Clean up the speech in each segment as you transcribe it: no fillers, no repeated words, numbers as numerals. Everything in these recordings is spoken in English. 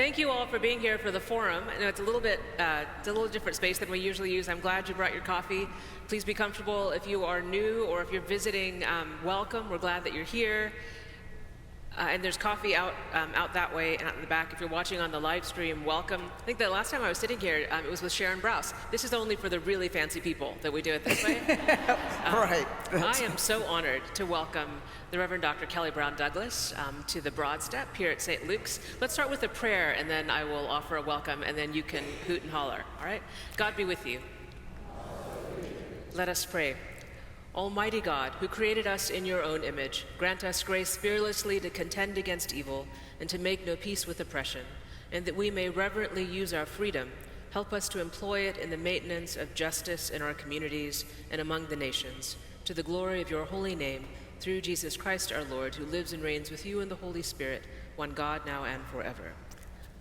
Thank you all for being here for the forum. I know it's a little different space than we usually use. I'm glad you brought your coffee. Please be comfortable. If you are new or if you're visiting, welcome. We're glad that you're here. And there's coffee out that way and out in the back. If you're watching on the live stream, welcome. I think the last time I was sitting here, it was with Sharon Brous. This is only for the really fancy people that we do it this way. Right. I am so honored to welcome the Reverend Dr. Kelly Brown Douglas to the Broad Step here at St. Luke's. Let's start with a prayer, and then I will offer a welcome, and then you can hoot and holler, all right? God be with you. Let us pray. Almighty God, who created us in your own image, grant us grace fearlessly to contend against evil and to make no peace with oppression, and that we may reverently use our freedom. Help us to employ it in the maintenance of justice in our communities and among the nations, to the glory of your holy name, through Jesus Christ our Lord, who lives and reigns with you in the Holy Spirit, one God, now and forever.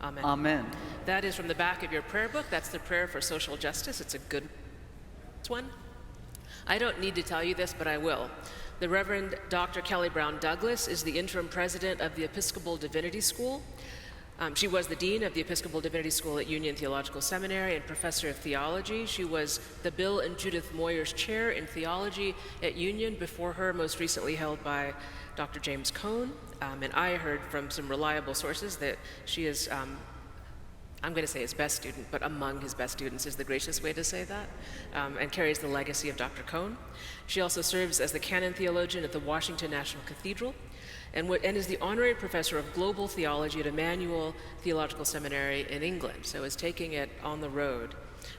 Amen. Amen. That is from the back of your prayer book. That's the prayer for social justice. It's a good one. I don't need to tell you this, but I will. The Reverend Dr. Kelly Brown Douglas is the interim president of the Episcopal Divinity School. She was the dean of the Episcopal Divinity School at Union Theological Seminary and professor of theology. She was the Bill and Judith Moyers Chair in Theology at Union, before her most recently held by Dr. James Cone. And I heard from some reliable sources that she is, I'm going to say his best student, but among his best students is the gracious way to say that, and carries the legacy of Dr. Cone. She also serves as the canon theologian at the Washington National Cathedral, and is the honorary professor of global theology at Emmanuel Theological Seminary in England, so is taking it on the road.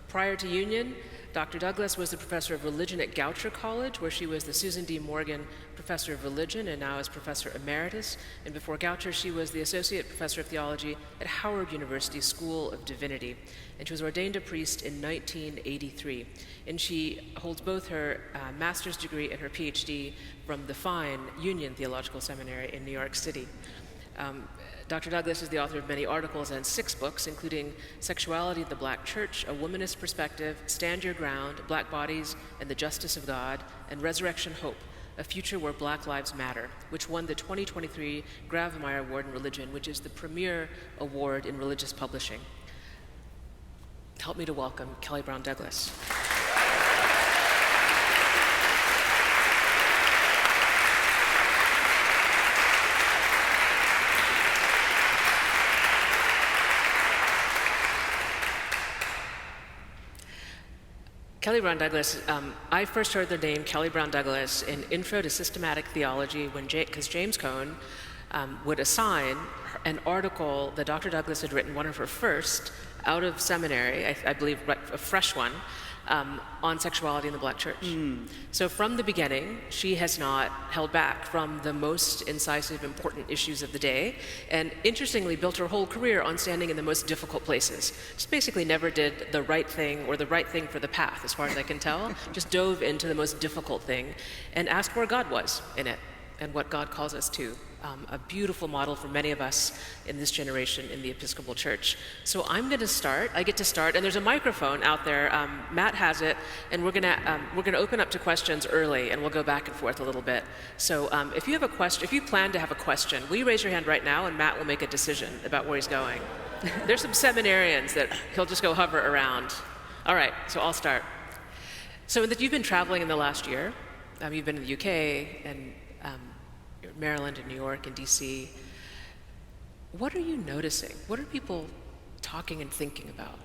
Prior to Union, Dr. Douglas was the professor of religion at Goucher College, where she was the Susan D. Morgan Professor of Religion and now is Professor Emeritus. And before Goucher, she was the Associate Professor of Theology at Howard University School of Divinity. And she was ordained a priest in 1983. And she holds both her master's degree and her Ph.D. from the fine Union Theological Seminary in New York City. Dr. Douglas is the author of many articles and 6 books, including Sexuality in the Black Church, A Womanist Perspective, Stand Your Ground, Black Bodies and the Justice of God, and Resurrection Hope, A Future Where Black Lives Matter, which won the 2023 Grawemeyer Award in Religion, which is the premier award in religious publishing. Help me to welcome Kelly Brown Douglas. Kelly Brown Douglas, I first heard the name Kelly Brown Douglas in Intro to Systematic Theology because James Cone would assign an article that Dr. Douglas had written, one of her first, out of seminary, I believe a fresh one, on sexuality in the Black Church. So from the beginning, she has not held back from the most incisive, important issues of the day, and interestingly built her whole career on standing in the most difficult places. Just basically never did the right thing or the right thing for the path, as far as I can tell. Just dove into the most difficult thing and asked where God was in it and what God calls us to. A beautiful model for many of us in this generation in the Episcopal Church. So I'm going to start. I get to start, and there's a microphone out there. Matt has it, and we're going to open up to questions early, and we'll go back and forth a little bit. So if you have a question, if you plan to have a question, will you raise your hand right now, and Matt will make a decision about where he's going. There's some seminarians that he'll just go hover around. All right, so I'll start. So you've been traveling in the last year. You've been in the UK and Maryland and New York and DC. What are you noticing? What are people talking and thinking about?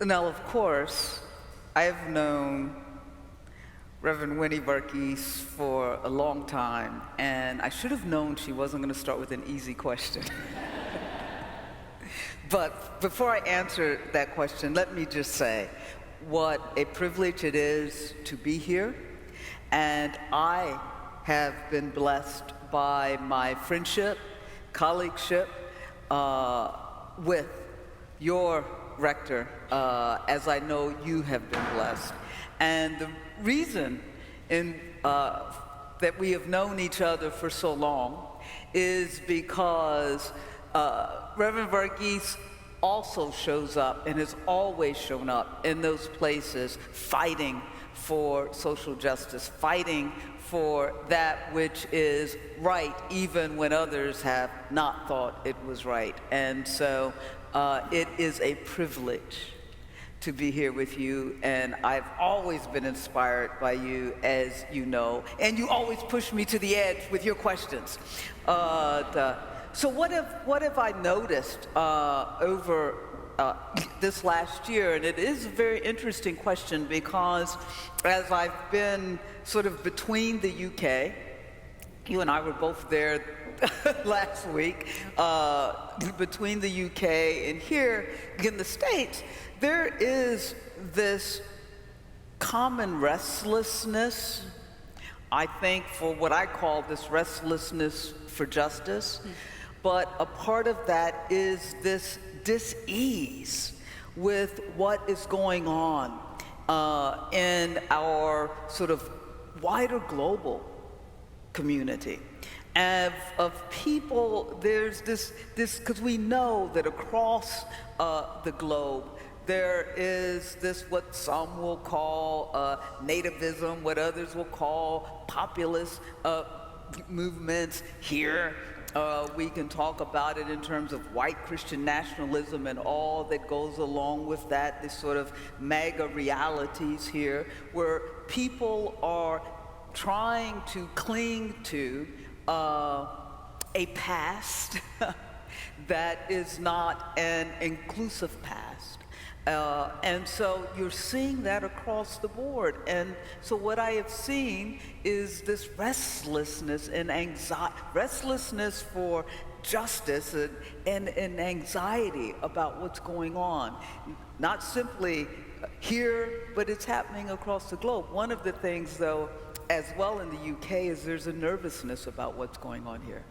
Now, of course, I've known Reverend Winnie Verkes for a long time, and I should have known she wasn't going to start with an easy question. But before I answer that question, let me just say what a privilege it is to be here, and I have been blessed by my friendship, colleagueship with your rector, as I know you have been blessed. And the reason that we have known each other for so long is because Reverend Verkes also shows up and has always shown up in those places fighting for social justice, fighting for that which is right, even when others have not thought it was right. And so it is a privilege to be here with you, and I've always been inspired by you, as you know, and you always push me to the edge with your questions. So what have I noticed over this last year? And it is a very interesting question, because as I've been sort of between the UK, you and I were both there last week, between the UK and here in the States, there is this common restlessness, I think, for what I call this restlessness for justice. But a part of that is this dis-ease with what is going on in our sort of wider global community. And of people, there's this, because we know that across the globe, there is this, what some will call nativism, what others will call populist movements here. We can talk about it in terms of white Christian nationalism and all that goes along with that, this sort of MAGA realities here, where people are trying to cling to a past that is not an inclusive past. And so you're seeing that across the board. And so what I have seen is this restlessness and anxiety, restlessness for justice and anxiety about what's going on. Not simply here, but it's happening across the globe. One of the things, though, as well in the UK, is there's a nervousness about what's going on here.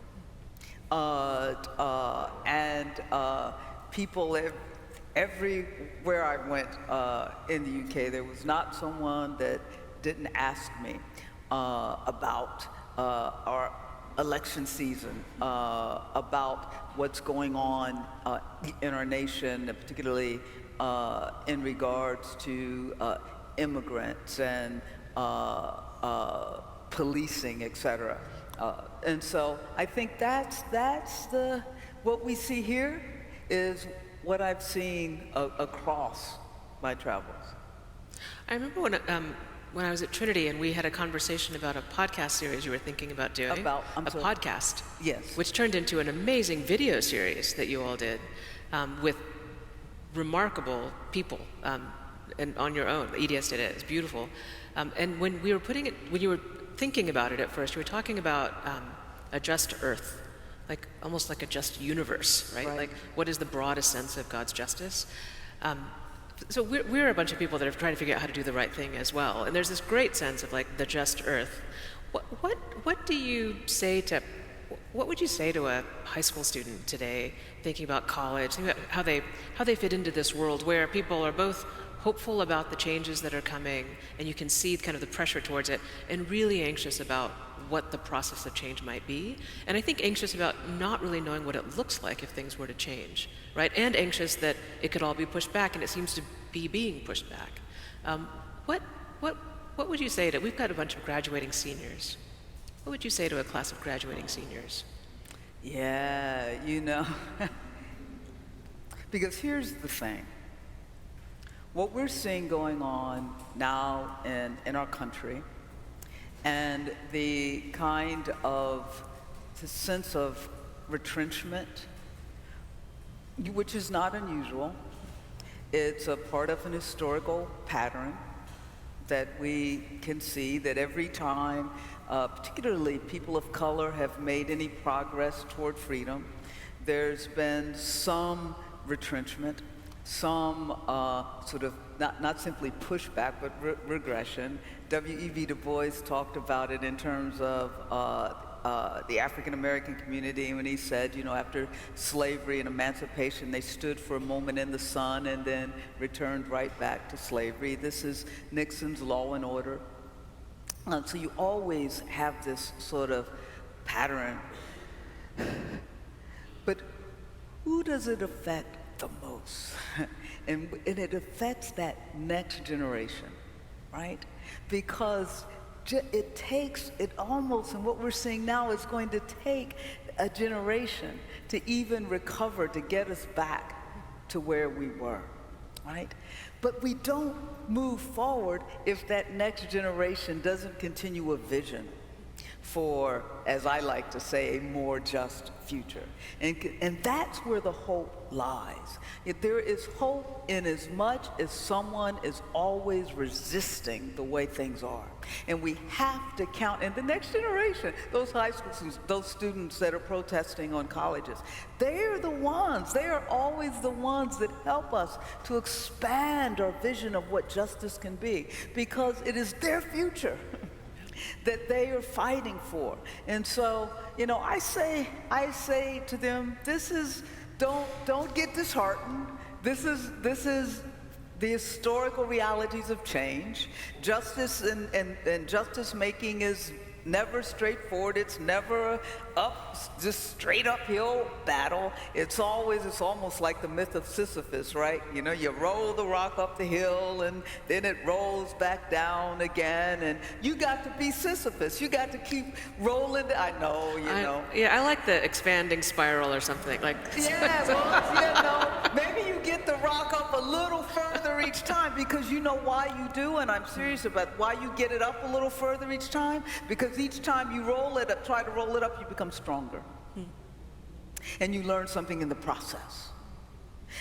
People everywhere I went in the UK, there was not someone that didn't ask me about our election season, about what's going on in our nation, particularly in regards to immigrants and policing, et cetera. And so I think that's what we see here is what I've seen across my travels. I remember when I was at Trinity and we had a conversation about a podcast series you were thinking about doing. Podcast. Yes. Which turned into an amazing video series that you all did with remarkable people and on your own. EDS did it. It's beautiful. And when you were thinking about it at first, you were talking about a just earth. Like almost like a just universe, right? Like what is the broadest sense of God's justice? So we're a bunch of people that are trying to figure out how to do the right thing as well. And there's this great sense of like the just earth. What do you say to, what would you say to a high school student today thinking about college, thinking about how they fit into this world where people are both hopeful about the changes that are coming and you can see kind of the pressure towards it, and really anxious about what the process of change might be, and I think anxious about not really knowing what it looks like if things were to change, right? And anxious that it could all be pushed back, and it seems to be being pushed back. What would you say to, we've got a bunch of graduating seniors. What would you say to a class of graduating seniors? Yeah, you know, because here's the thing. What we're seeing going on now in our country, and the kind of the sense of retrenchment, which is not unusual. It's a part of an historical pattern that we can see that every time, particularly people of color have made any progress toward freedom, there's been some retrenchment, some sort of not simply pushback, but regression. W.E.B. Du Bois talked about it in terms of the African American community when he said, you know, after slavery and emancipation, they stood for a moment in the sun and then returned right back to slavery. This is Nixon's law and order. So you always have this sort of pattern. But who does it affect the most? And it affects that next generation, right? Because it takes, it almost, and what we're seeing now is going to take a generation to even recover, to get us back to where we were, right? But we don't move forward if that next generation doesn't continue a vision for, as I like to say, a more just future. And that's where the hope lies. If there is hope in as much as someone is always resisting the way things are. And we have to count, and the next generation, those high school students, those students that are protesting on colleges, they're the ones, they are always the ones that help us to expand our vision of what justice can be, because it is their future that they are fighting for. And so, you know, I say to them, don't get disheartened. This is the historical realities of change. Justice and justice making is never straightforward. It's never just straight uphill battle. It's almost like the myth of Sisyphus, right? You know, you roll the rock up the hill and then it rolls back down again, and you got to be Sisyphus. You got to keep rolling. I know, you know. Yeah, I like the expanding spiral or something like. Yeah, well, you know, maybe you get the rock up a little further each time, because you know why you do, and I'm serious about why you get it up a little further each time, because each time you roll it up, try to roll it up, you become stronger. And you learn something in the process.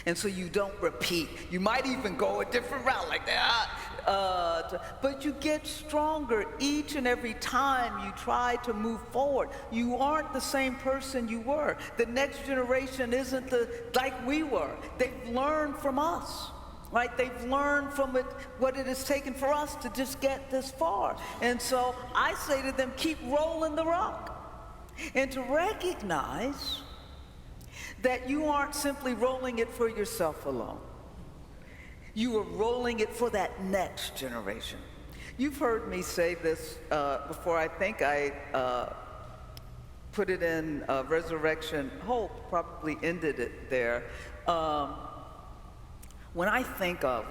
And so you don't repeat. You might even go a different route like that. But you get stronger each and every time you try to move forward. You aren't the same person you were. The next generation isn't like we were. They've learned from us. Right? They've learned from it what it has taken for us to just get this far. And so I say to them, keep rolling the rock. And to recognize that you aren't simply rolling it for yourself alone. You are rolling it for that next generation. You've heard me say this before. I think I put it in Resurrection Hope, probably ended it there. When I think of,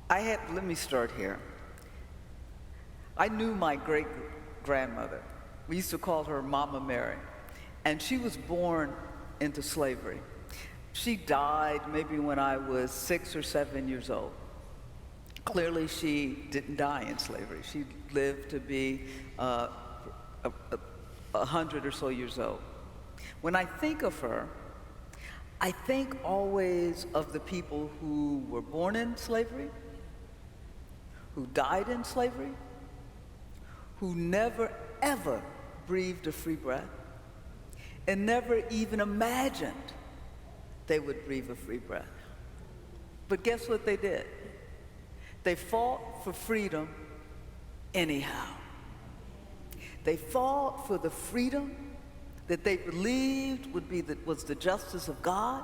let me start here. I knew my great-grandmother. We used to call her Mama Mary. And she was born into slavery. She died maybe when I was 6 or 7 years old. Clearly, she didn't die in slavery. She lived to be 100 or so years old. When I think of her, I think always of the people who were born in slavery, who died in slavery, who never, ever breathed a free breath, and never even imagined they would breathe a free breath. But guess what they did? They fought for freedom anyhow. They fought for the freedom that they believed was the justice of God.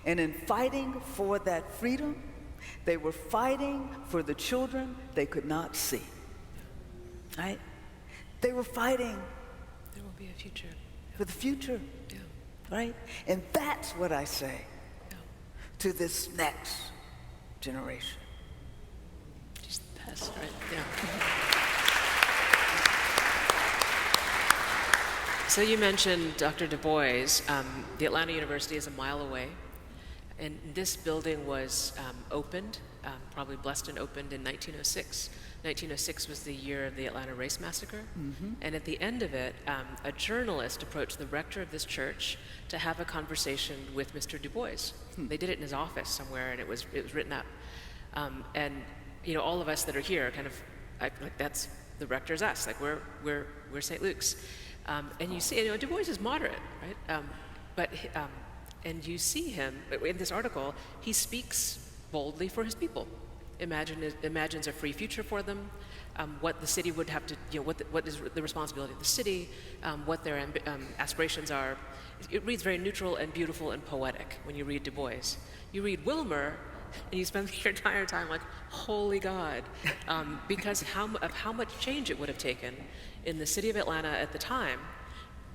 And in fighting for that freedom, they were fighting for the children they could not see. Right? They were fighting. There will be a future. For the future. Yeah. Right? And that's what I say to this next generation. She's the best, right? Yeah. So you mentioned Dr. Du Bois. The Atlanta University is a mile away, and this building was opened, probably blessed and opened in 1906. 1906 was the year of the Atlanta Race Massacre, and at the end of it, a journalist approached the rector of this church to have a conversation with Mr. Du Bois. They did it in his office somewhere, and it was written up. And you know, all of us that are here, kind of, like that's the rector's us. Like we're St. Luke's. And you see, you know, Du Bois is moderate, right? And you see him, in this article, he speaks boldly for his people. Imagines a free future for them, what the city would have to, you know, what is the responsibility of the city, what their aspirations are. It reads very neutral and beautiful and poetic when you read Du Bois. You read Wilmer, and you spend your entire time like, holy God, because of how much change it would have taken in the city of Atlanta at the time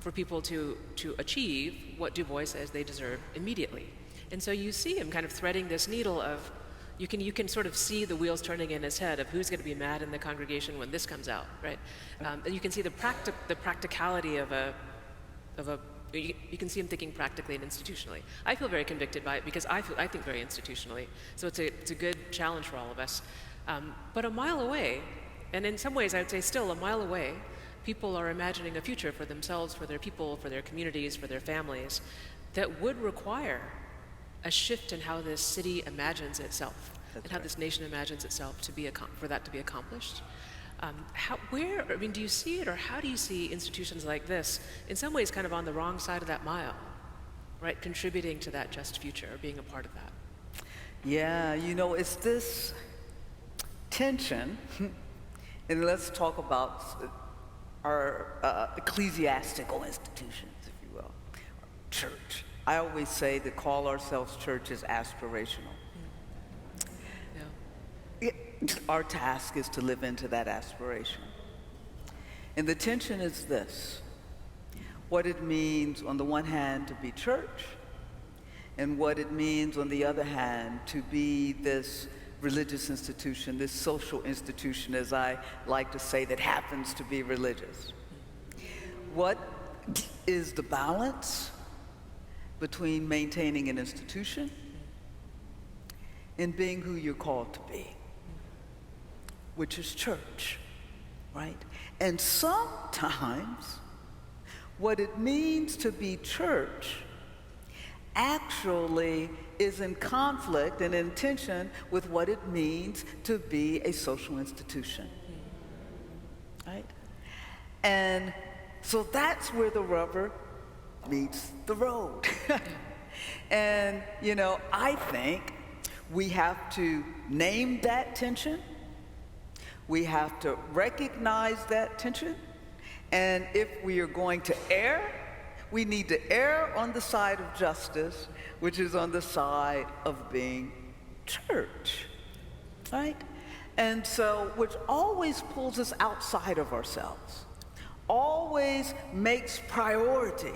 for people to achieve what Du Bois says they deserve immediately. And so you see him kind of threading this needle of, You can sort of see the wheels turning in his head of who's going to be mad in the congregation when this comes out, right? And you can see the practicality of you can see him thinking practically and institutionally. I feel very convicted by it because I think very institutionally. So it's a good challenge for all of us. But a mile away, and in some ways I would say still a mile away, people are imagining a future for themselves, for their people, for their communities, for their families, that would require a shift in how this city imagines itself. That's and how this nation imagines itself for that to be accomplished. Do you see it, or how do you see institutions like this, in some ways kind of on the wrong side of that mile, right, contributing to that just future, or being a part of that? Yeah, it's this tension, and let's talk about our ecclesiastical institutions, if you will, church. I always say that call ourselves church is aspirational. Our task is to live into that aspiration. And the tension is this: what it means on the one hand to be church, and what it means on the other hand to be this religious institution, this social institution, as I like to say, that happens to be religious. What is the balance between maintaining an institution and being who you're called to be, which is church, right? And sometimes what it means to be church actually is in conflict and in tension with what it means to be a social institution, right? And so that's where the rubber meets the road. And, I think we have to name that tension. We have to recognize that tension. And if we are going to err, we need to err on the side of justice, which is on the side of being church, right? And so, which always pulls us outside of ourselves, always makes priority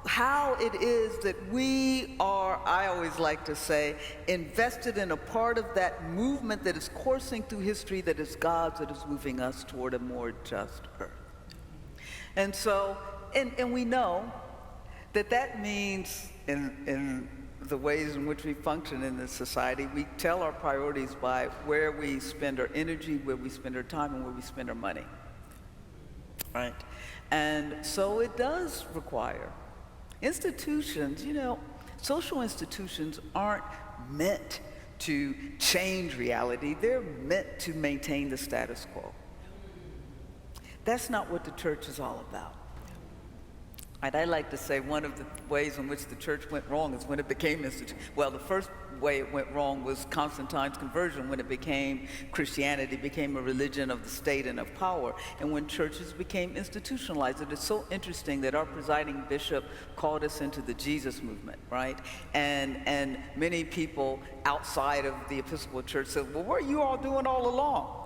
how it is that we are, I always like to say, invested in a part of that movement that is coursing through history, that is God's, that is moving us toward a more just earth. And so, and we know that means in the ways in which we function in this society, we tell our priorities by where we spend our energy, where we spend our time, and where we spend our money, right? And so it does require institutions. Social institutions aren't meant to change reality. They're meant to maintain the status quo. That's not what the church is all about. And I like to say one of the ways in which the church went wrong is when it became institution. Well, the first way it went wrong was Constantine's conversion, when it became Christianity, became a religion of the state and of power, and when churches became institutionalized. It is so interesting that our presiding bishop called us into the Jesus movement, right? And many people outside of the Episcopal Church said, well, what are you all doing all along?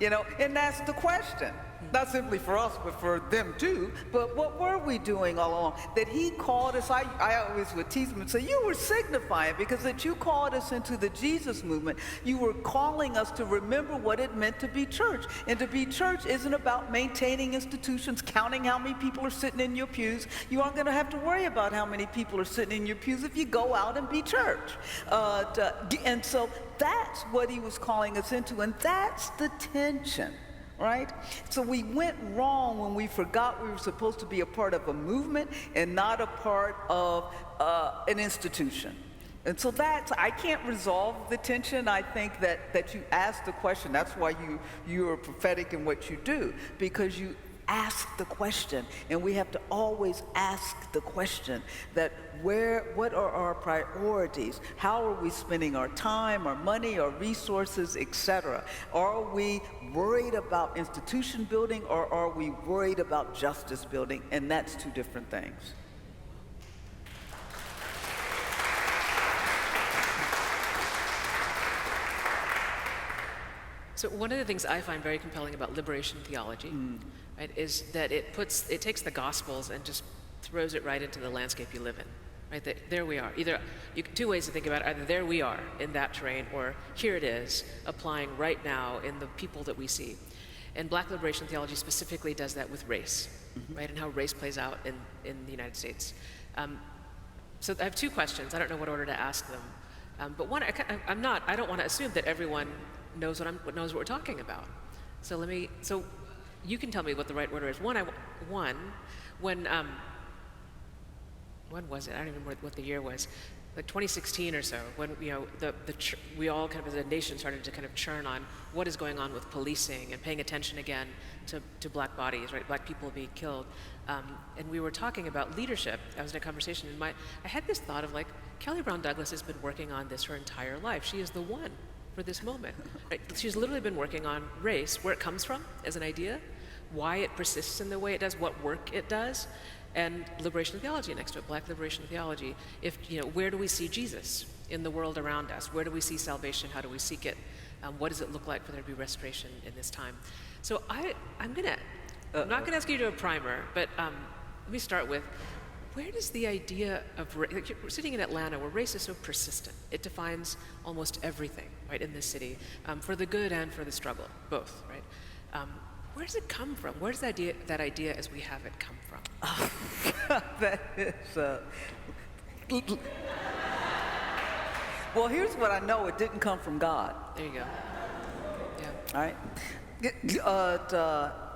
And that's the question. Not simply for us, but for them too. But what were we doing all along? That he called us, I always would tease him and say, you were signifying, because that you called us into the Jesus movement. You were calling us to remember what it meant to be church. And to be church isn't about maintaining institutions, counting how many people are sitting in your pews. You aren't going to have to worry about how many people are sitting in your pews if you go out and be church. And so that's what he was calling us into, and that's the tension. Right? So we went wrong when we forgot we were supposed to be a part of a movement and not a part of an institution. And so I can't resolve the tension. I think that you ask the question. That's why you are prophetic in what you do, because you ask the question. And we have to always ask the question that what are our priorities? How are we spending our time, our money, our resources, etc.? Are we worried about institution building, or are we worried about justice building? And that's two different things. So one of the things I find very compelling about liberation theology, right, is that it takes the Gospels and just throws it right into the landscape you live in. right? There we are. Either two ways to think about it: either there we are in that terrain, or here it is applying right now in the people that we see. And Black liberation theology specifically does that with race, right? And how race plays out in the United States. So I have two questions. I don't know what order to ask them. But one, I don't want to assume that everyone knows what we're talking about. So you can tell me what the right order is. When was it? I don't even remember what the year was. Like 2016 or so, when we all kind of as a nation started to kind of churn on what is going on with policing and paying attention again to Black bodies, right? Black people being killed, and we were talking about leadership. I was in a conversation, and I had this thought of like, Kelly Brown Douglas has been working on this her entire life. She is the one for this moment. Right? She's literally been working on race, where it comes from as an idea, why it persists in the way it does, what work it does, and liberation theology next to it, Black liberation theology. Where do we see Jesus in the world around us? Where do we see salvation? How do we seek it? What does it look like for there to be restoration in this time? So I'm not gonna ask you to do a primer, but let me start with, where does the idea of we're sitting in Atlanta, where race is so persistent? It defines almost everything, right, in this city, for the good and for the struggle, both, right? Where does it come from? Where does that idea as we have it come from? That is, well, here's what I know. It didn't come from God. There you go. Yeah. All right?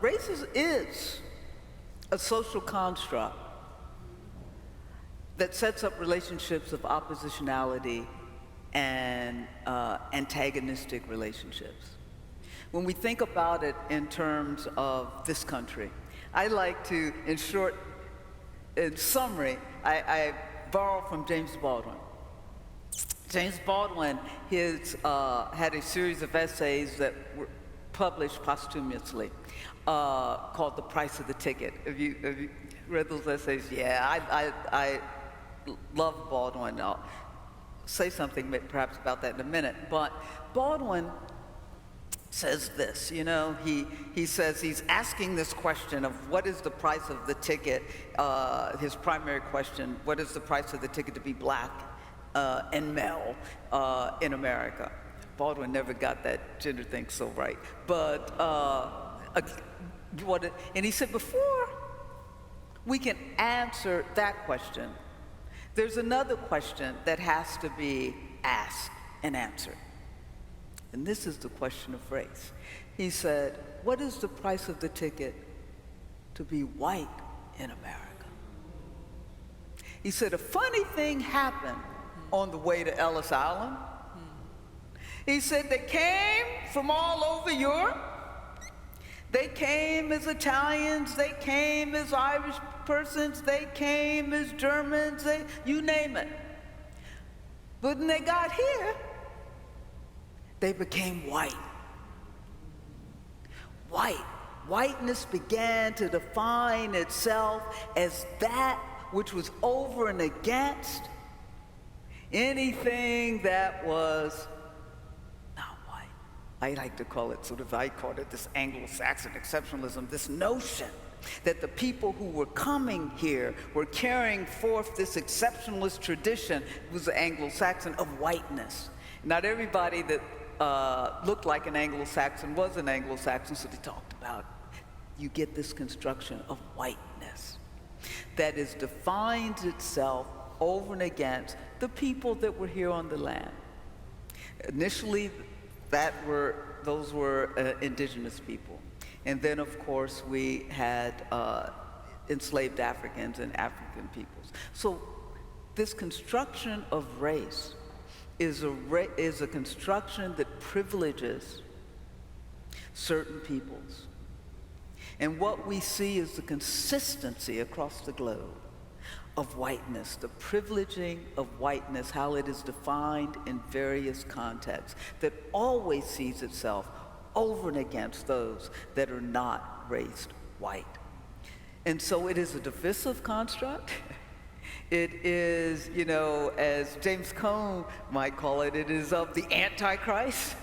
Race is a social construct that sets up relationships of oppositionality and antagonistic relationships. When we think about it in terms of this country, I like to, in summary, I borrow from James Baldwin. James Baldwin had a series of essays that were published posthumously called The Price of the Ticket. Have you read those essays? Yeah, I love Baldwin. I'll say something perhaps about that in a minute. But Baldwin says this, he says he's asking this question of what is the price of the ticket, his primary question, what is the price of the ticket to be Black and male in America? Baldwin never got that gender thing so right. But, and he said, before we can answer that question, there's another question that has to be asked and answered. And this is the question of race. He said, what is the price of the ticket to be white in America? He said, a funny thing happened on the way to Ellis Island. He said, they came from all over Europe. They came as Italians, they came as Irish persons, they came as Germans, you name it. But when they got here, they became white. Whiteness began to define itself as that which was over and against anything that was not white. I like to call it I call it this Anglo-Saxon exceptionalism, this notion that the people who were coming here were carrying forth this exceptionalist tradition. It was the Anglo-Saxon of whiteness. Not everybody that looked like an Anglo-Saxon was an Anglo-Saxon, so they talked about, you get this construction of whiteness that is defines itself over and against the people that were here on the land. Initially, those were indigenous people. And then, of course, we had enslaved Africans and African peoples. So this construction of race is a construction that privileges certain peoples. And what we see is the consistency across the globe of whiteness, the privileging of whiteness, how it is defined in various contexts, that always sees itself over and against those that are not raised white. And so it is a divisive construct. It is, as James Cone might call it, it is of the Antichrist.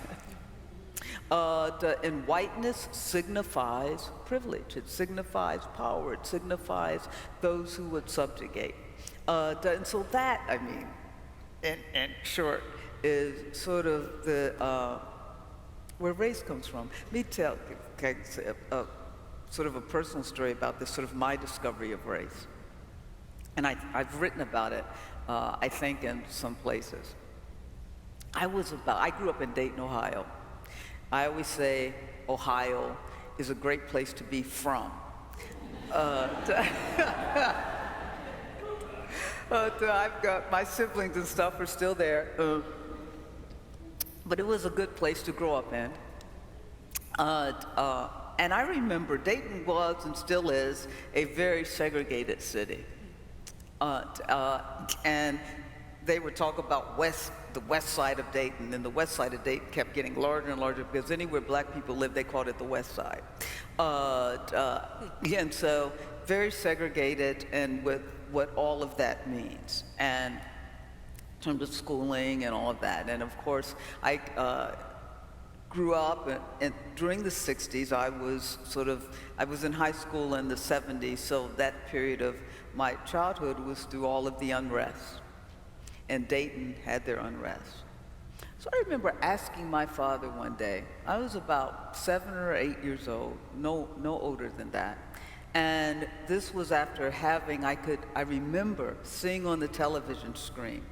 And whiteness signifies privilege. It signifies power. It signifies those who would subjugate. And so that, I mean, in short, is sort of the where race comes from. Let me tell sort of a personal story about this, sort of my discovery of race. And I've written about it, I think, in some places. I grew up in Dayton, Ohio. I always say Ohio is a great place to be from. I've got my siblings and stuff are still there, but it was a good place to grow up in. And I remember Dayton was and still is a very segregated city. And they would talk about the west side of Dayton, and the west side of Dayton kept getting larger and larger because anywhere black people lived, they called it the west side. And so very segregated, and with what all of that means, and in terms of schooling and all of that. And of course, I grew up, and during the 60s, I was in high school in the 70s, so that period of my childhood was through all of the unrest. And Dayton had their unrest. So I remember asking my father one day, I was about 7 or 8 years old, no older than that. And this was after having, I remember seeing on the television screen,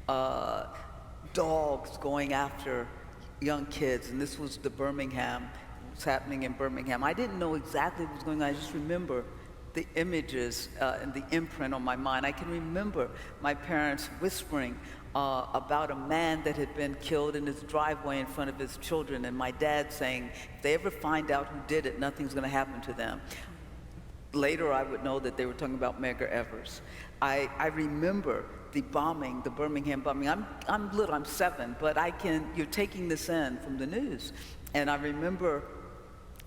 dogs going after young kids, and this was it was happening in Birmingham. I didn't know exactly what was going on, I just remember the images and the imprint on my mind. I can remember my parents whispering about a man that had been killed in his driveway in front of his children, and my dad saying, if they ever find out who did it, nothing's gonna happen to them. Later, I would know that they were talking about Medgar Evers. I remember the Birmingham bombing. I'm little, I'm 7, but you're taking this in from the news. And I remember,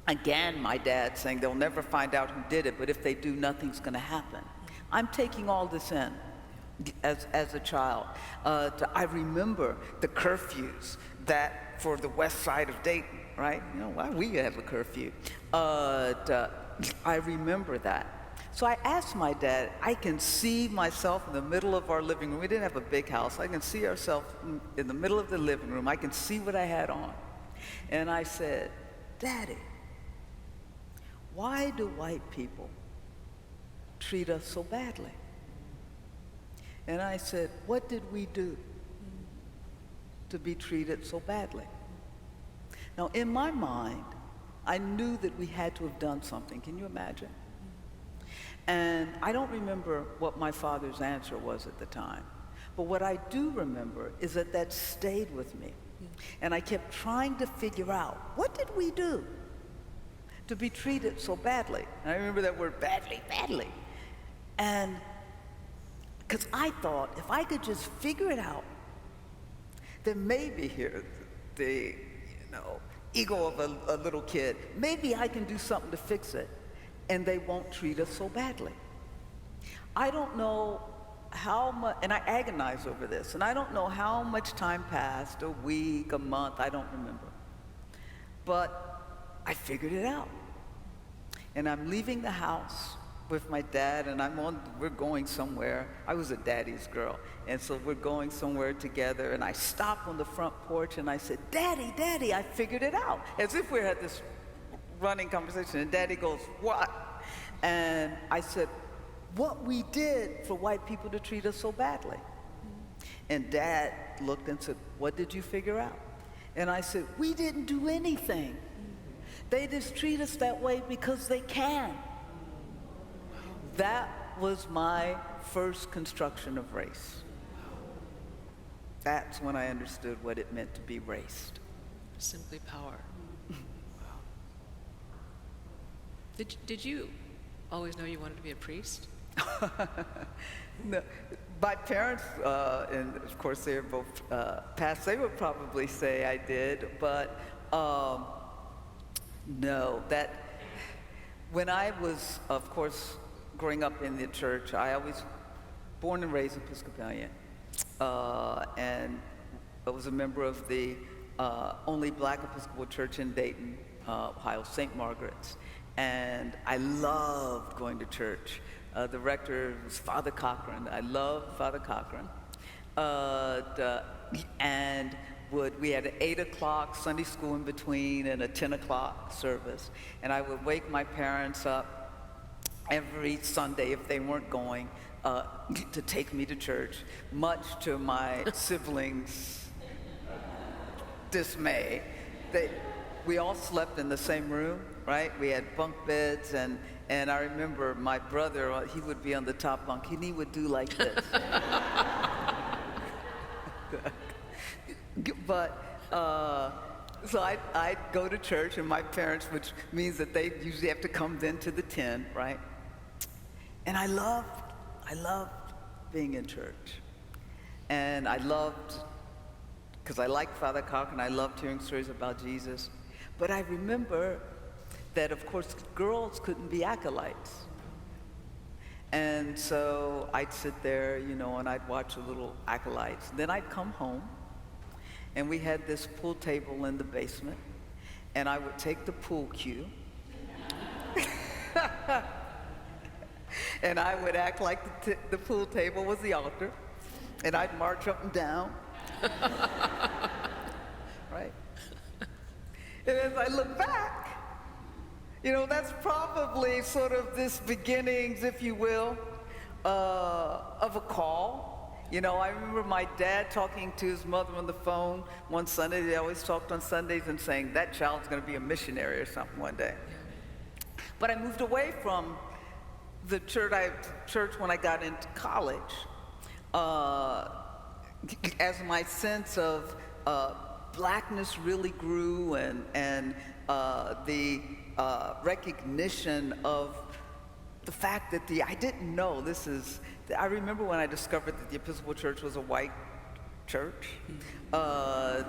again, my dad saying they'll never find out who did it, but if they do, nothing's gonna happen. I'm taking all this in as a child. I remember the curfews that for the west side of Dayton, right? You know, why we have a curfew? I remember that. So I asked my dad, I can see myself in the middle of our living room. We didn't have a big house. I can see ourselves in the middle of the living room. I can see what I had on. And I said, Daddy, why do white people treat us so badly? And I said, what did we do to be treated so badly? Now, in my mind, I knew that we had to have done something. Can you imagine? And I don't remember what my father's answer was at the time. But what I do remember is that stayed with me. And I kept trying to figure out, what did we do to be treated so badly? And I remember that word, badly. And because I thought, if I could just figure it out, then maybe here, the ego of a little kid, maybe I can do something to fix it, and they won't treat us so badly. I don't know how much, and I agonize over this, and I don't know how much time passed, a week, a month, I don't remember. But I figured it out. And I'm leaving the house with my dad, and we're going somewhere. I was a daddy's girl, and so we're going somewhere together, and I stopped on the front porch, and I said, Daddy, I figured it out. As if we had this running conversation, and Daddy goes, what? And I said, what we did for white people to treat us so badly. And Dad looked and said, what did you figure out? And I said, we didn't do anything. They just treat us that way because they can. That was my first construction of race. That's when I understood what it meant to be raced. Simply power. Wow. Did you always know you wanted to be a priest? No. My parents, and of course they're both past, they would probably say I did, but no. That when I was, of course, growing up in the church, I was born and raised Episcopalian, and I was a member of the only black Episcopal church in Dayton, Ohio, St. Margaret's, and I loved going to church. The rector was Father Cochran. I love Father Cochran. And we had an 8 o'clock Sunday school in between and a 10 o'clock service. And I would wake my parents up every Sunday if they weren't going to take me to church, much to my siblings' dismay. We all slept in the same room, right? We had bunk beds, and I remember my brother, he would be on the top bunk, and he would do like this. But, so I'd go to church, and my parents, which means that they usually have to come then to the 10, right? And I loved being in church. And I loved, because I liked Father Cochran, I loved hearing stories about Jesus. But I remember that, of course, girls couldn't be acolytes. And so I'd sit there, you know, and I'd watch the little acolytes. Then I'd come home, and we had this pool table in the basement, and I would take the pool cue, and I would act like the pool table was the altar, and I'd march up and down, right? And as I look back, you know, that's probably sort of this beginnings, if you will, of a call. You know, I remember my dad talking to his mother on the phone one Sunday. They always talked on Sundays and saying, that child's going to be a missionary or something one day. But I moved away from the church when I got into college, as my sense of blackness really grew, and the recognition of the fact that I didn't know I remember when I discovered that the Episcopal Church was a white church. I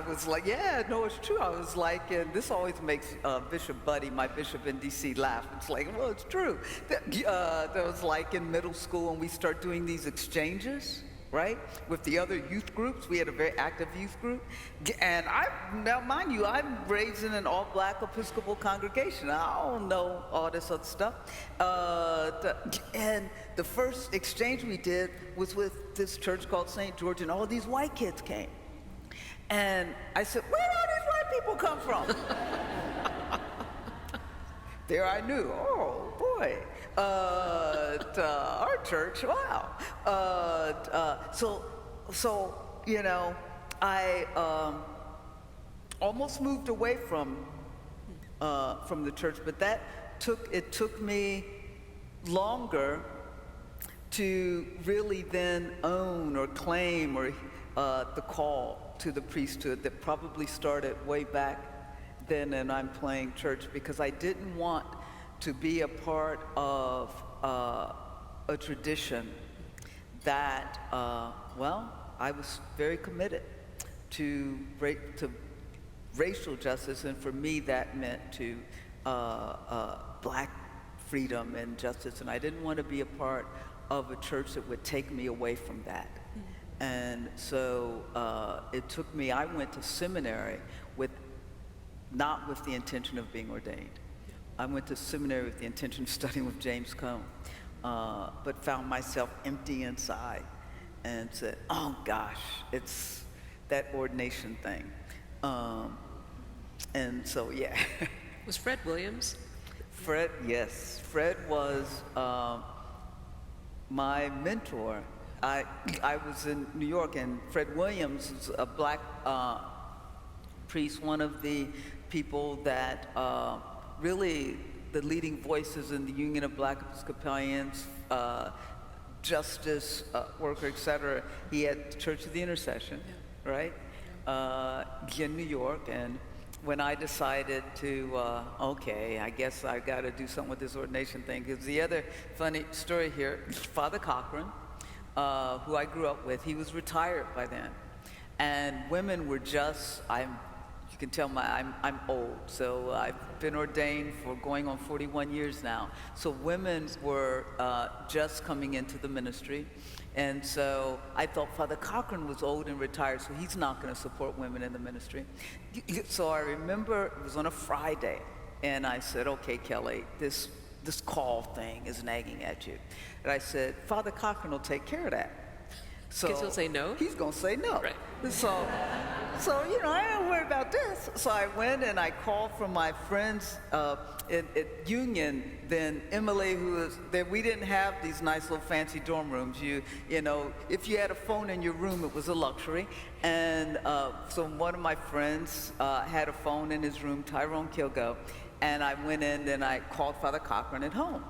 was like, yeah, no, it's true. I was like, and this always makes Bishop Buddy, my bishop in D.C., laugh. It's like, well, it's true. That was like in middle school, and we start doing these exchanges, right, with the other youth groups. We had a very active youth group. And now mind you, I'm raised in an all-black Episcopal congregation. I don't know all this other stuff. And the first exchange we did was with this church called St. George, and all these white kids came. And I said, where do all these white people come from? There I knew, oh boy, our church, wow. So you know, I almost moved away from the church, but it took me longer to really then own or claim or the call to the priesthood that probably started way back then, and I'm playing church, because I didn't want to be a part of a tradition that, well, I was very committed to racial justice, and for me that meant to black freedom and justice, and I didn't want to be a part of a church that would take me away from that. And so I went to seminary not with the intention of being ordained. I went to seminary with the intention of studying with James Cone, but found myself empty inside and said, oh gosh, it's that ordination thing. And so, yeah. Was Fred Williams? Fred, yes. Fred was my mentor. I was in New York, and Fred Williams was a black priest, one of the people that really the leading voices in the Union of Black Episcopalians, justice worker, etc. He had the Church of the Intercession, right, in New York. And when I decided to, okay, I guess I got to do something with this ordination thing, because the other funny story here, Father Cochran, who I grew up with, he was retired by then, and women were just, you can tell I'm old, so I've been ordained for going on 41 years now. So women were just coming into the ministry, and so I thought Father Cochran was old and retired, so he's not going to support women in the ministry. So I remember it was on a Friday, and I said, okay, Kelly, this this call thing is nagging at you. And I said, Father Cochran will take care of that. So Because he'll say no? He's going to say no. Right. So, I don't worry about this. So I went and I called from my friends at Union, then Emily, who was there. We didn't have these nice little fancy dorm rooms. You know, if you had a phone in your room, it was a luxury. And so one of my friends had a phone in his room, Tyrone Kilgo, and I went in and I called Father Cochran at home.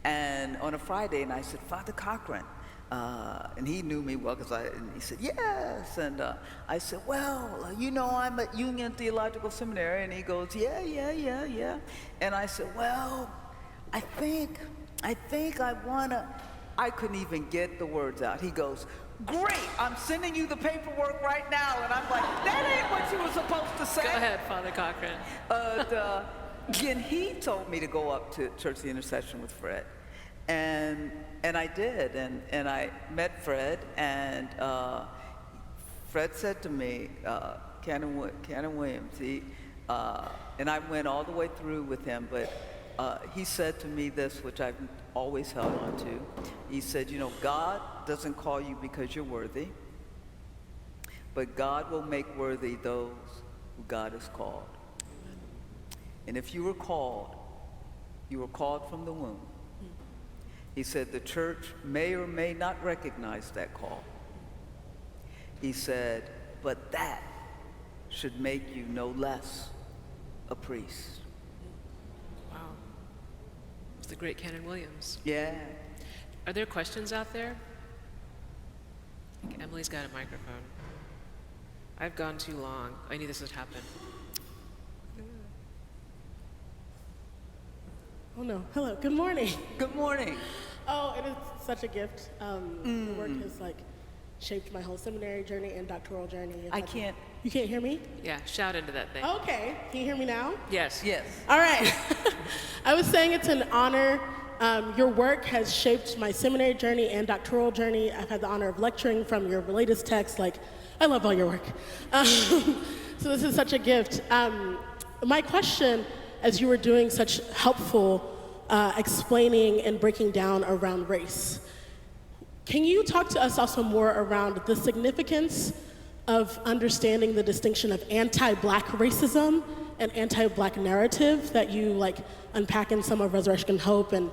And on a Friday, and I said, Father Cochran, and he knew me well, and he said, yes. And I said, well, I'm at Union Theological Seminary. And he goes, yeah. And I said, well, I think I wanna, I couldn't even get the words out. He goes, great, I'm sending you the paperwork right now. And I'm like, that ain't what you were supposed to say. Go ahead, Father Cochran. Then he told me to go up to Church of the Intercession with Fred. And I did, and I met Fred, and Fred said to me, Canon Williams, and I went all the way through with him, but he said to me this, which I've always held on to. He said, God doesn't call you because you're worthy, but God will make worthy those who God has called. And if you were called from the womb. He said the church may or may not recognize that call. He said, but that should make you no less a priest. Wow. It's the great Canon Williams. Yeah. Are there questions out there? I think Emily's got a microphone. I've gone too long. I knew this would happen. Oh no, hello, good morning. Good morning. Oh, it is such a gift. The work has shaped my whole seminary journey and doctoral journey. You can't hear me? Yeah, shout into that thing. Okay, can you hear me now? Yes. Yes. All right. I was saying it's an honor. Your work has shaped my seminary journey and doctoral journey. I've had the honor of lecturing from your latest text. I love all your work. So this is such a gift. My question, as you were doing such helpful explaining and breaking down around race, can you talk to us also more around the significance of understanding the distinction of anti-Black racism and anti-Black narrative that you unpack in some of Resurrection Hope? And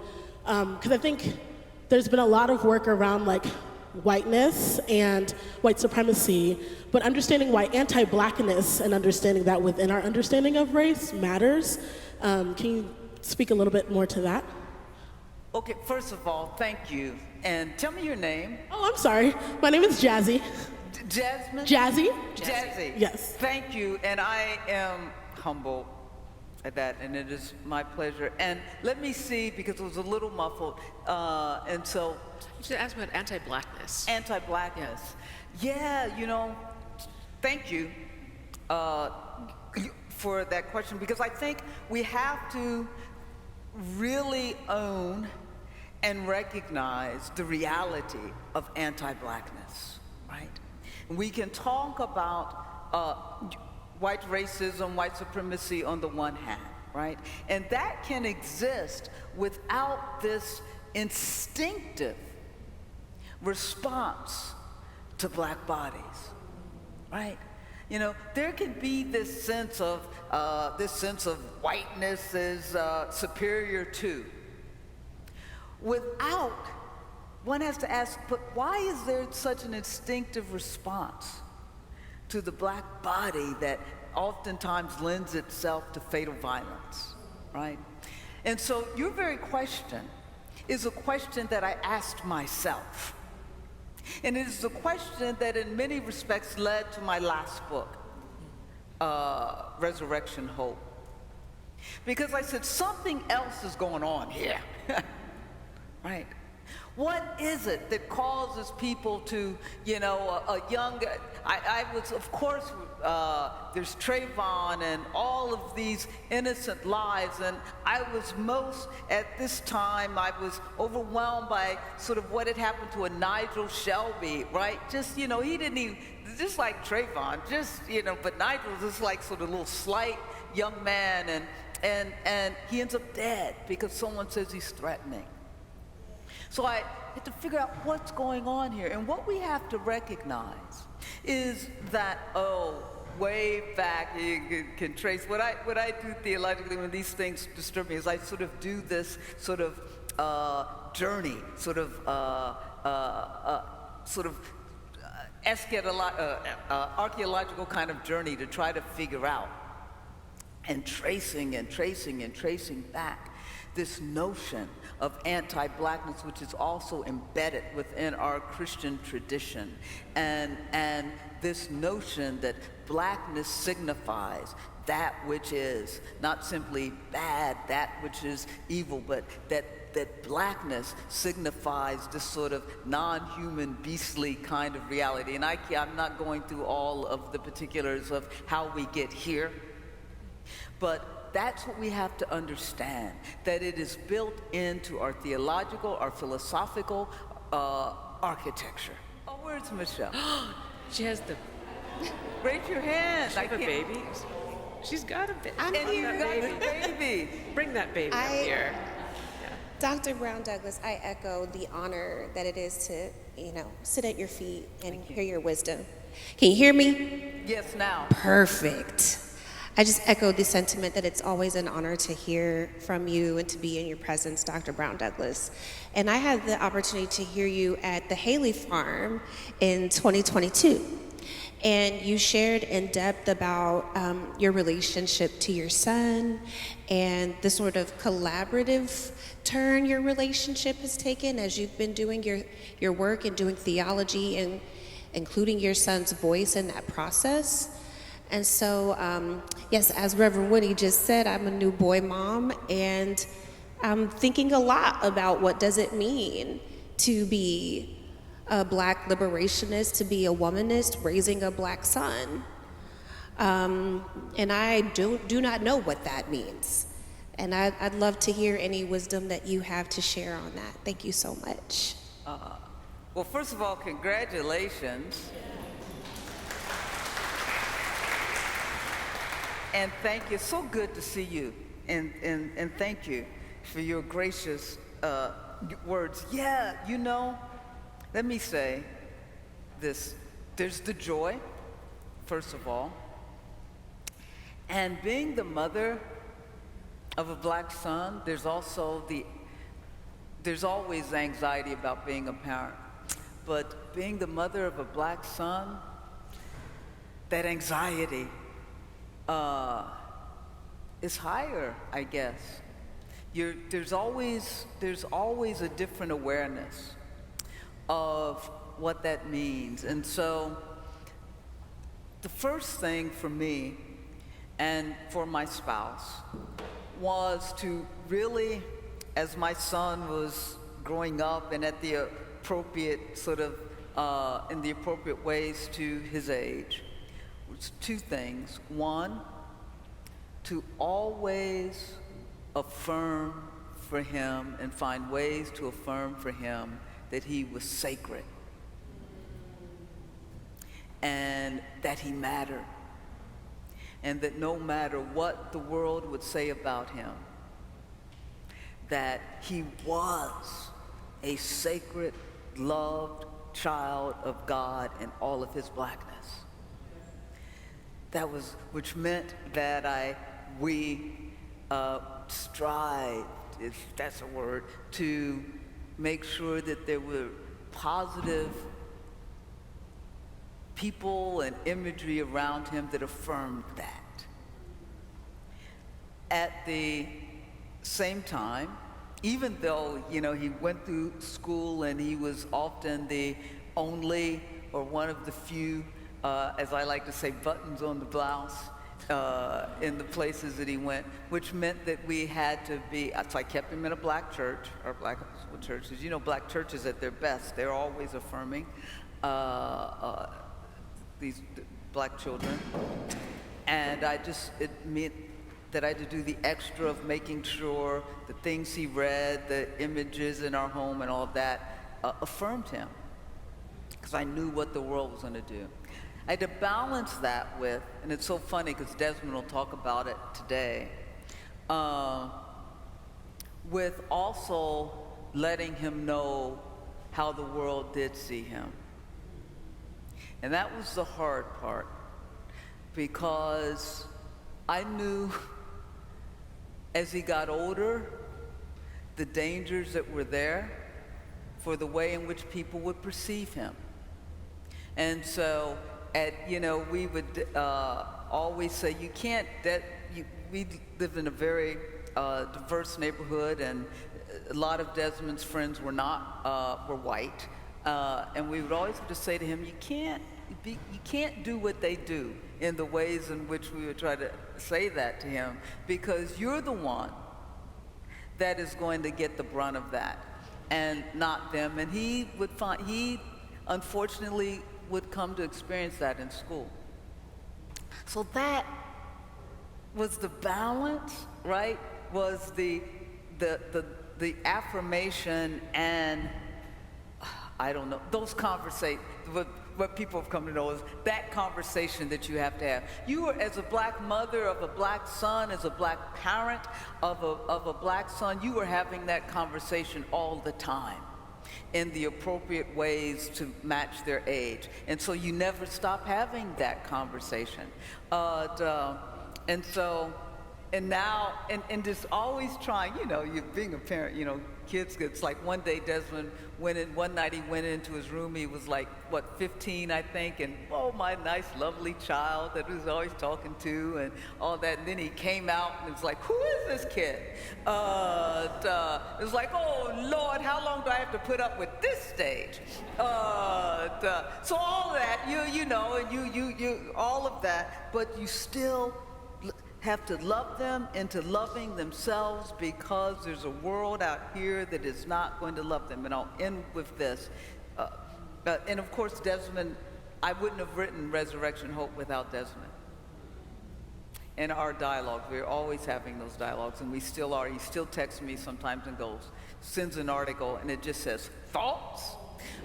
because I think there's been a lot of work around whiteness and white supremacy, but understanding why anti-Blackness and understanding that within our understanding of race matters. Can you speak a little bit more to that? Okay, first of all, thank you. And tell me your name. Oh, I'm sorry. My name is Jazzy. Jasmine? Jazzy? Jazzy. Yes. Thank you, and I am humbled at that, and it is my pleasure. And let me see, because it was a little muffled, and so... You should ask about anti-Blackness. Anti-Blackness. Yeah, thank you for that question, because I think we have to really own and recognize the reality of anti-Blackness, right? We can talk about white racism, white supremacy on the one hand, right? And that can exist without this instinctive response to Black bodies, right? There can be this sense of whiteness is superior to. Without, one has to ask, but why is there such an instinctive response to the Black body that oftentimes lends itself to fatal violence, right? And so your very question is a question that I asked myself. And it is a question that in many respects led to my last book, Resurrection Hope. Because I said, something else is going on here, right? What is it that causes people to, a young, I was, of course, there's Trayvon and all of these innocent lives, and I was most, at this time, I was overwhelmed by sort of what had happened to a Nigel Shelby, right? Just, he didn't even, just like Trayvon, but Nigel was just like sort of a little slight young man, and he ends up dead because someone says he's threatening. So I had to figure out what's going on here. And what we have to recognize is that, way back, you can trace, what I do theologically when these things disturb me is I sort of do this sort of journey, archaeological kind of journey to try to figure out, and tracing back this notion of anti-blackness, which is also embedded within our Christian tradition, and this notion that blackness signifies that which is not simply bad, that which is evil, but that blackness signifies this sort of non-human, beastly kind of reality. And I'm not going through all of the particulars of how we get here, but that's what we have to understand, that it is built into our theological, our philosophical architecture. Oh, where's Michelle? She has the... Raise your hand. I have a baby. She's got a baby. And you got a baby. Bring that baby up here. Dr. Brown Douglas, I echo the honor that it is to, sit at your feet and hear your wisdom. Can you hear me? Yes, now. Perfect. I just echo the sentiment that it's always an honor to hear from you and to be in your presence, Dr. Brown Douglas. And I had the opportunity to hear you at the Haley Farm in 2022. And you shared in depth about your relationship to your son and the sort of collaborative turn your relationship has taken as you've been doing your work and doing theology and including your son's voice in that process. And so, yes, as Reverend Woody just said, I'm a new boy mom, and I'm thinking a lot about what does it mean to be a Black liberationist, to be a womanist raising a Black son. And I do not know what that means. And I'd love to hear any wisdom that you have to share on that. Thank you so much. Well, first of all, congratulations. And thank you. It's so good to see you. And thank you for your gracious words. Yeah, let me say this. There's the joy, first of all. And being the mother of a Black son, there's always anxiety about being a parent. But being the mother of a Black son, that anxiety is higher, I guess. There's always a different awareness of what that means. And so the first thing for me and for my spouse was to really, as my son was growing up and at the appropriate in the appropriate ways to his age, was two things. One, to always affirm for him and find ways to affirm for him that he was sacred and that he mattered, and that no matter what the world would say about him, that he was a sacred, loved child of God in all of his Blackness. Which meant that we strived, if that's a word, to make sure that there were positive people and imagery around him that affirmed that. At the same time, even though, he went through school and he was often the only or one of the few, as I like to say, buttons on the blouse in the places that he went, which meant that we had to be, so I kept him in a Black church, or Black churches. Black churches at their best, they're always affirming these Black children. And it meant that I had to do the extra of making sure the things he read, the images in our home and all of that affirmed him, because I knew what the world was going to do. I had to balance that with, and it's so funny because Desmond will talk about it today, with also letting him know how the world did see him. And that was the hard part, because I knew as he got older the dangers that were there for the way in which people would perceive him. And so, we would always say, you can't, we lived in a very diverse neighborhood, and a lot of Desmond's friends were white. And we would always have to say to him, you can't do what they do, in the ways in which we would try to say that to him, because you're the one that is going to get the brunt of that, and not them. And he unfortunately would come to experience that in school. So that was the balance, right? Was the affirmation, and I don't know, those conversations, what people have come to know is that conversation that you have to have. You are, as a black mother of a black son, as a black parent of a black son, you are having that conversation all the time in the appropriate ways to match their age. And so you never stop having that conversation. And just always trying, you being a parent, kids, it's like one day Desmond one night he went into his room, he was like, 15, I think, and oh, my nice, lovely child that he was always talking to and all that. And then he came out and it was like, who is this kid? It was like, oh, Lord, how long do I have to put up with this stage? So all of that, you all of that, but you still have to love them into loving themselves, because there's a world out here that is not going to love them. And I'll end with this. And of course, Desmond, I wouldn't have written Resurrection Hope without Desmond. In our dialogue, we're always having those dialogues, and we still are. He still texts me sometimes and sends an article, and it just says, thoughts?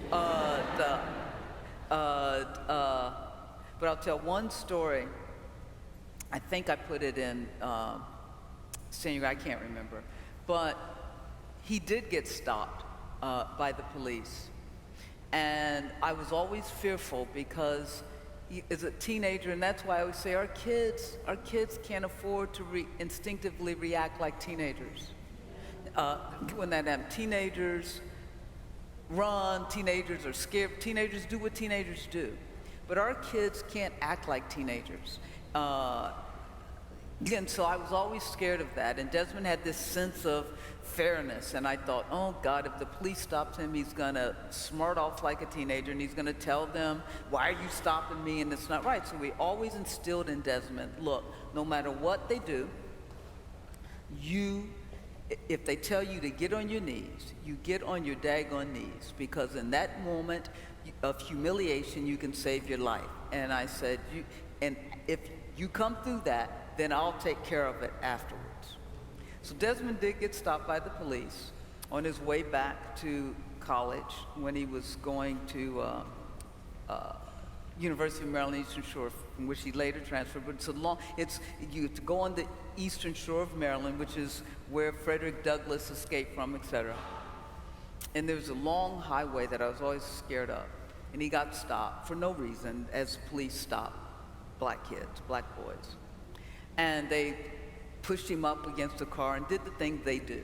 But I'll tell one story. I think I put it in senior, I can't remember. But he did get stopped by the police. And I was always fearful, because as a teenager, and that's why I always say our kids can't afford to instinctively react like teenagers. When that happens, teenagers run, teenagers are scared, teenagers do what teenagers do. But our kids can't act like teenagers. And so I was always scared of that. And Desmond had this sense of fairness. And I thought, oh, God, if the police stops him, he's going to smart off like a teenager, and he's going to tell them, why are you stopping me? And it's not right. So we always instilled in Desmond, look, no matter what they do, if they tell you to get on your knees, you get on your daggone knees, because in that moment of humiliation, you can save your life. And I said, and if you come through that, then I'll take care of it afterwards. So Desmond did get stopped by the police on his way back to college when he was going to University of Maryland Eastern Shore, from which he later transferred. But you have to go on the Eastern Shore of Maryland, which is where Frederick Douglass escaped from, etc. And there was a long highway that I was always scared of. And he got stopped for no reason, as police stopped black kids, black boys. And they pushed him up against a car and did the thing they do.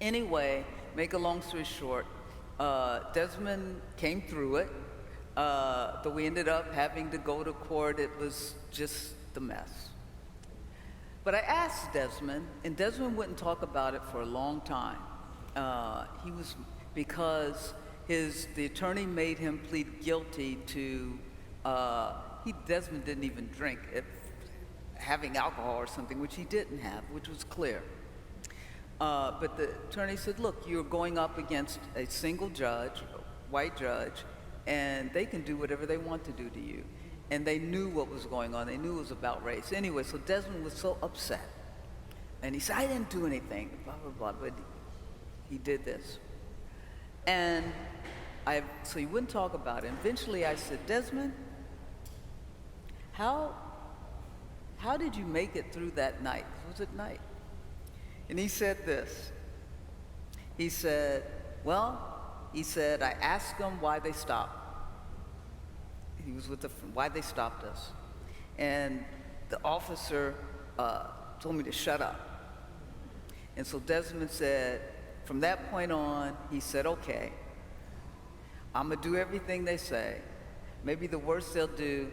Anyway, make a long story short, Desmond came through it, but we ended up having to go to court. It was just the mess. But I asked Desmond, and Desmond wouldn't talk about it for a long time. Because the attorney made him plead guilty to, Desmond didn't even drink, having alcohol or something, which he didn't have, which was clear. But the attorney said, look, you're going up against a single judge, a white judge, and they can do whatever they want to do to you. And they knew what was going on. They knew it was about race. Anyway, so Desmond was so upset. And he said, I didn't do anything, blah, blah, blah, but he did this. And so he wouldn't talk about it. Eventually I said, Desmond, how how did you make it through that night? It was at night. And he said this. He said, I asked them why they stopped. He was with why they stopped us. And the officer told me to shut up. And so Desmond said, from that point on, he said, okay, I'm gonna do everything they say. Maybe the worst they'll do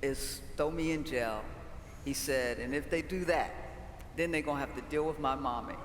is throw me in jail. He said, and if they do that, then they're gonna have to deal with my mommy.